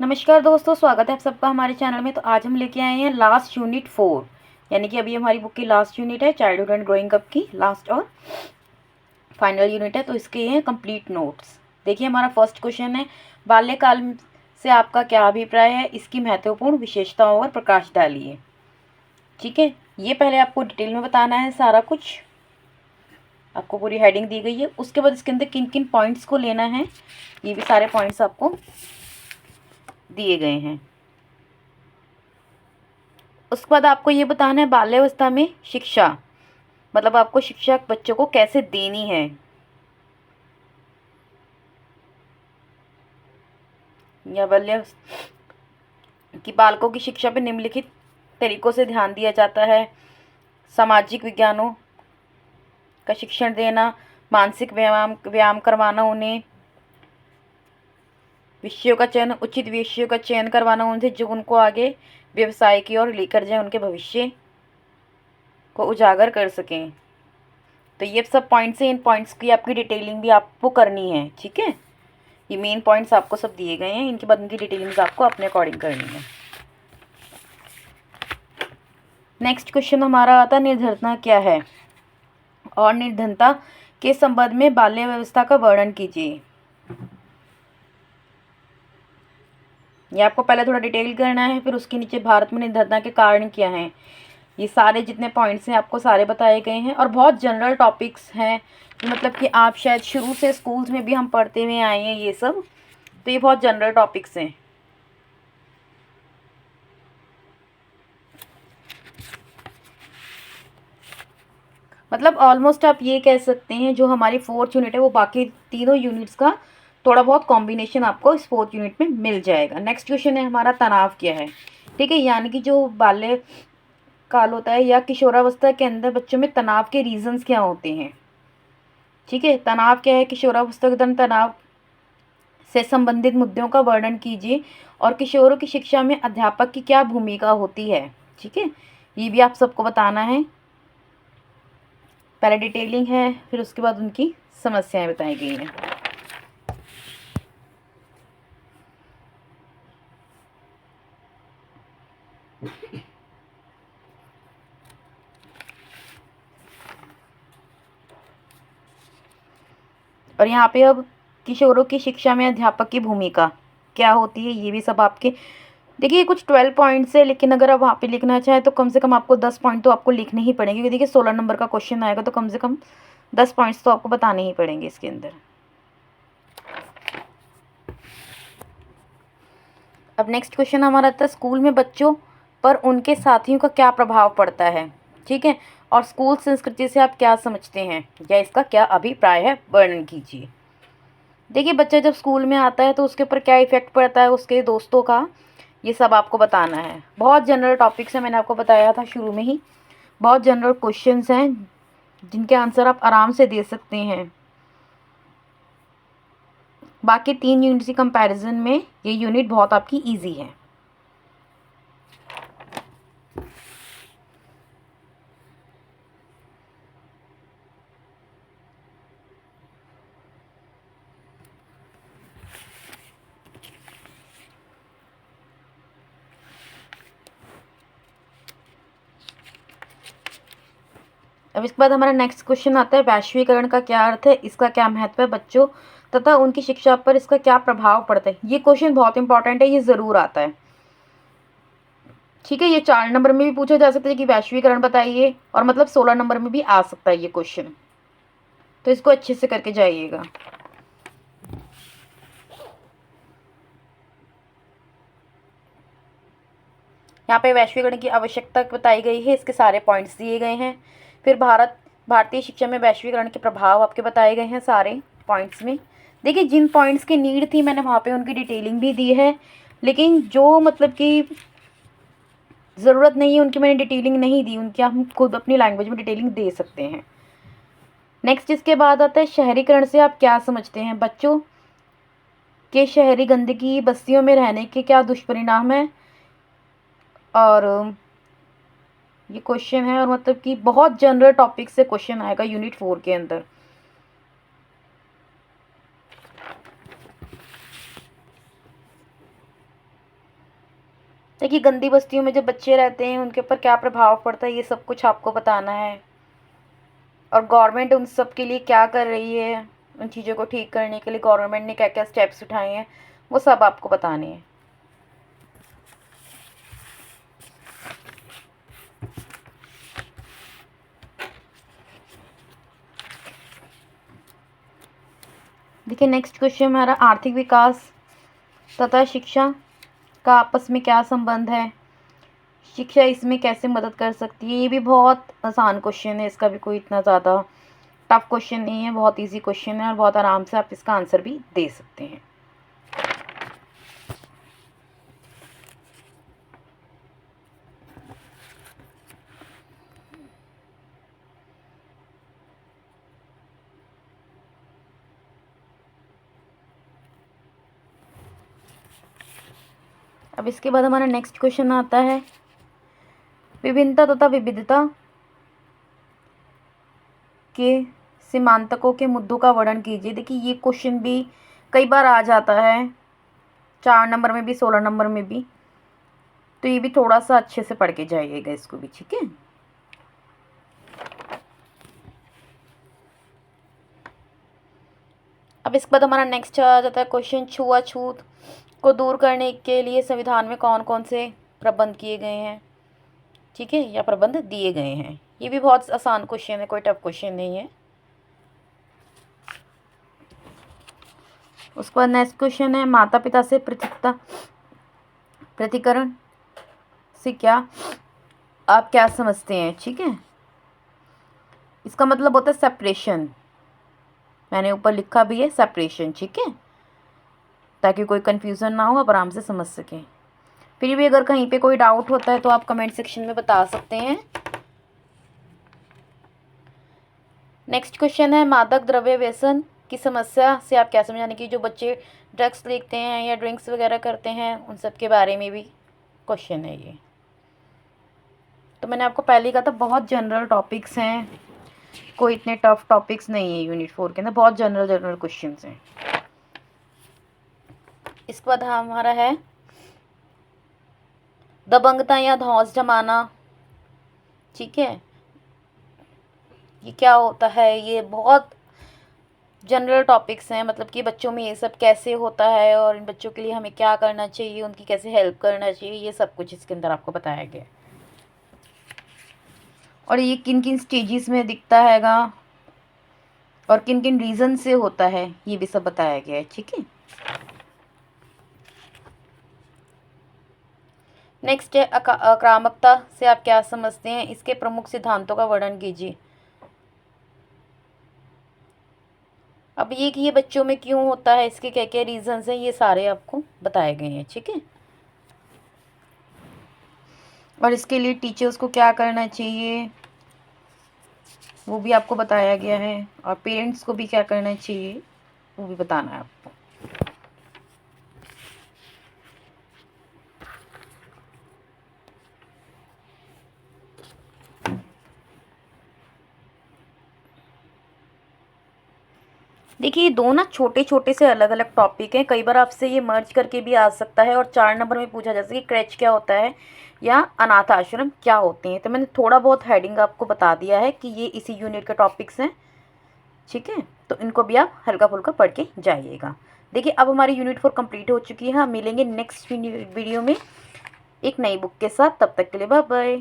नमस्कार दोस्तों, स्वागत है आप सबका हमारे चैनल में। तो आज हम लेके आए हैं लास्ट यूनिट 4, यानी कि अभी हमारी बुक की लास्ट यूनिट है, चाइल्डहुड एंड ग्रोइंग अप की लास्ट और फाइनल यूनिट है। तो इसके ये हैं कंप्लीट नोट्स। देखिए, हमारा फर्स्ट क्वेश्चन है, बाल्यकाल से आपका क्या अभिप्राय है, इसकी महत्वपूर्ण विशेषताओं पर प्रकाश डालिए। ठीक है, ये पहले आपको डिटेल में बताना है सारा कुछ, आपको पूरी हेडिंग दी गई है। उसके बाद इसके अंदर किन किन पॉइंट्स को लेना है, ये भी सारे पॉइंट्स आपको दिए गए हैं। उसके बाद आपको ये बताना है बाल्यावस्था में शिक्षा, मतलब आपको शिक्षा बच्चों को कैसे देनी है। या बाल्य कि बालकों की शिक्षा पर निम्नलिखित तरीकों से ध्यान दिया जाता है: सामाजिक विज्ञानों का शिक्षण देना, मानसिक व्यायाम व्यायाम करवाना उन्हें, विषयों का चयन, उचित विषयों का चयन करवाना उनसे जो उनको आगे व्यवसाय की ओर लेकर जाए, उनके भविष्य को उजागर कर सकें। तो ये सब पॉइंट्स हैं, इन पॉइंट्स की आपकी डिटेलिंग भी आपको करनी है। ठीक है, ये मेन पॉइंट्स आपको सब दिए गए हैं, इनके बाद इनकी डिटेलिंग्स आपको अपने अकॉर्डिंग करनी है। नेक्स्ट क्वेश्चन हमारा आता है, निर्धनता क्या है और निर्धनता के संबंध में बाल्य व्यवस्था का वर्णन कीजिए। ये आपको पहले थोड़ा डिटेल करना है, फिर उसके नीचे भारत में निर्धनता के कारण क्या हैं। ये सारे जितने पॉइंट्स हैं आपको सारे बताए गए हैं, और बहुत जनरल टॉपिक्स हैं, मतलब कि आप शायद शुरू से स्कूल्स में भी हम पढ़ते हुए आए हैं ये सब। तो ये बहुत जनरल टॉपिक्स हैं। मतलब ऑलमोस्ट आप ये कह सकते हैं जो हमारी फोर्थ यूनिट है वो बाकी तीनों यूनिट्स का थोड़ा बहुत कॉम्बिनेशन आपको इस फोर्थ यूनिट में मिल जाएगा। नेक्स्ट क्वेश्चन है हमारा, तनाव क्या है। ठीक है, यानी कि जो बाल्य काल होता है या किशोरावस्था के अंदर बच्चों में तनाव के रीजंस क्या होते हैं। ठीक है, तनाव क्या है, किशोरावस्था के दौरान तनाव से संबंधित मुद्दों का वर्णन कीजिए, और किशोरों की शिक्षा में अध्यापक की क्या भूमिका होती है। ठीक है, ये भी आप सबको बताना है। पहले डिटेलिंग है, फिर उसके बाद उनकी समस्याएं बताई गई हैं। और यहाँ पे अब किशोरों की शिक्षा में अध्यापक की भूमिका क्या होती है, ये भी सब आपके देखिए कुछ 12 पॉइंट्स है, लेकिन अगर आप वहाँ पे लिखना चाहें तो कम से कम आपको 10 पॉइंट तो आपको लिखने ही पड़ेंगे, क्योंकि देखिए 16 नंबर का क्वेश्चन आएगा तो कम से कम 10 पॉइंट्स तो आपको बताने ही पड़ेंगे इसके अंदर। अब नेक्स्ट क्वेश्चन हमारा आता है, स्कूल में बच्चों पर उनके साथियों का क्या प्रभाव पड़ता है। ठीक है, और स्कूल संस्कृति से आप क्या समझते हैं या इसका क्या अभिप्राय है, वर्णन कीजिए। देखिए, बच्चा जब स्कूल में आता है तो उसके ऊपर क्या इफेक्ट पड़ता है उसके दोस्तों का, ये सब आपको बताना है। बहुत जनरल टॉपिक्स हैं, मैंने आपको बताया था शुरू में ही, बहुत जनरल क्वेश्चंस हैं जिनके आंसर आप आराम से दे सकते हैं। बाकी 3 यूनिट की कंपैरिजन में ये यूनिट बहुत आपकी इजी है। अब इसके बाद हमारा नेक्स्ट क्वेश्चन आता है, वैश्वीकरण का क्या अर्थ है, इसका क्या महत्व है बच्चों तथा उनकी शिक्षा पर इसका क्या प्रभाव पड़ता है। ये क्वेश्चन बहुत इंपॉर्टेंट है, ये ज़रूर आता है। ठीक है, ये 4 नंबर में भी पूछा जा सकता है कि वैश्वीकरण बताइए, और मतलब 16 नंबर में भी आ सकता है ये क्वेश्चन, तो इसको अच्छे से करके जाइएगा। यहाँ पे वैश्वीकरण की आवश्यकता बताई गई है, इसके सारे पॉइंट्स दिए गए हैं। फिर भारतीय शिक्षा में वैश्वीकरण के प्रभाव आपके बताए गए हैं सारे पॉइंट्स में। देखिए, जिन पॉइंट्स की नीड थी मैंने वहाँ पे उनकी डिटेलिंग भी दी है, लेकिन जो मतलब कि ज़रूरत नहीं है उनकी मैंने डिटेलिंग नहीं दी, उनकी हम खुद अपनी लैंग्वेज में डिटेलिंग दे सकते हैं। नेक्स्ट इसके बाद आता है, शहरीकरण से आप क्या समझते हैं, बच्चों के शहरी गंदगी बस्तियों में रहने के क्या दुष्परिणाम हैं। और ये क्वेश्चन है, और मतलब कि बहुत जनरल टॉपिक से क्वेश्चन आएगा यूनिट 4 के अंदर। देखिए गंदी बस्तियों में जो बच्चे रहते हैं उनके ऊपर क्या प्रभाव पड़ता है, ये सब कुछ आपको बताना है। और गवर्नमेंट उन सब के लिए क्या कर रही है, उन चीज़ों को ठीक करने के लिए गवर्नमेंट ने क्या क्या स्टेप्स उठाए हैं, वो सब आपको बताने हैं। देखिए नेक्स्ट क्वेश्चन हमारा, आर्थिक विकास तथा शिक्षा का आपस में क्या संबंध है, शिक्षा इसमें कैसे मदद कर सकती है। ये भी बहुत आसान क्वेश्चन है, इसका भी कोई इतना ज़्यादा टफ क्वेश्चन नहीं है, बहुत इजी क्वेश्चन है और बहुत आराम से आप इसका आंसर भी दे सकते हैं। अब इसके बाद हमारा नेक्स्ट क्वेश्चन आता है, विभिन्नता तथा विविधता के सीमांतकों के मुद्दों का वर्णन कीजिए। देखिए ये क्वेश्चन भी कई बार आ जाता है, 4 नंबर में भी 16 नंबर में भी, तो ये भी थोड़ा सा अच्छे से पढ़ के जाइएगा इसको भी, ठीक है। अब इसके बाद हमारा नेक्स्ट आ जाता है क्वेश्चन, छुआछूत को दूर करने के लिए संविधान में कौन कौन से प्रबंध किए गए हैं, ठीक है, या प्रबंध दिए गए हैं। ये भी बहुत आसान क्वेश्चन है, कोई टफ क्वेश्चन नहीं है। उसके बाद नेक्स्ट क्वेश्चन है, माता पिता से प्रतिकरण से क्या आप क्या समझते हैं, ठीक है। इसका मतलब होता है सेपरेशन, मैंने ऊपर लिखा भी है सेपरेशन, ठीक है, ताकि कोई कन्फ्यूज़न ना हो, आप आराम से समझ सकें। फिर भी अगर कहीं पे कोई डाउट होता है तो आप कमेंट सेक्शन में बता सकते हैं। नेक्स्ट क्वेश्चन है, मादक द्रव्य व्यसन की समस्या से आप क्या समझाने की, जो बच्चे ड्रग्स लेते हैं या ड्रिंक्स वगैरह करते हैं उन सब के बारे में भी क्वेश्चन है ये। तो मैंने आपको पहले कहा था बहुत जनरल टॉपिक्स हैं, कोई इतने टफ टॉपिक्स नहीं है यूनिट 4 के अंदर, बहुत जनरल क्वेश्चन हैं। इसके बाद हमारा है दबंगता या धौंस जमाना, ठीक है, ये क्या होता है, ये बहुत जनरल टॉपिक्स हैं, मतलब कि बच्चों में ये सब कैसे होता है और इन बच्चों के लिए हमें क्या करना चाहिए, उनकी कैसे हेल्प करना चाहिए, ये सब कुछ इसके अंदर आपको बताया गया है। और ये किन किन स्टेजेस में दिखता हैगा और किन किन रीज़न से होता है, ये भी सब बताया गया है, ठीक है। नेक्स्ट है आक्रामकता से आप क्या समझते हैं, इसके प्रमुख सिद्धांतों का वर्णन कीजिए। अब ये कि ये बच्चों में क्यों होता है, इसके क्या क्या रीजंस हैं, ये सारे आपको बताए गए हैं, ठीक है। और इसके लिए टीचर्स को क्या करना चाहिए वो भी आपको बताया गया है, और पेरेंट्स को भी क्या करना चाहिए वो भी बताना है आपको। देखिए ये दो ना छोटे छोटे से अलग अलग टॉपिक हैं, कई बार आपसे ये मर्ज करके भी आ सकता है, और 4 नंबर में पूछा जा सकता है कि क्रैच क्या होता है या अनाथ आश्रम क्या होते हैं। तो मैंने थोड़ा बहुत हेडिंग आपको बता दिया है कि ये इसी यूनिट के टॉपिक्स हैं, ठीक है, तो इनको भी आप हल्का फुल्का पढ़ के जाइएगा। देखिए अब हमारी यूनिट 4 कंप्लीट हो चुकी है, हम मिलेंगे नेक्स्ट वीडियो में एक नई बुक के साथ, तब तक के लिए बाय बाय।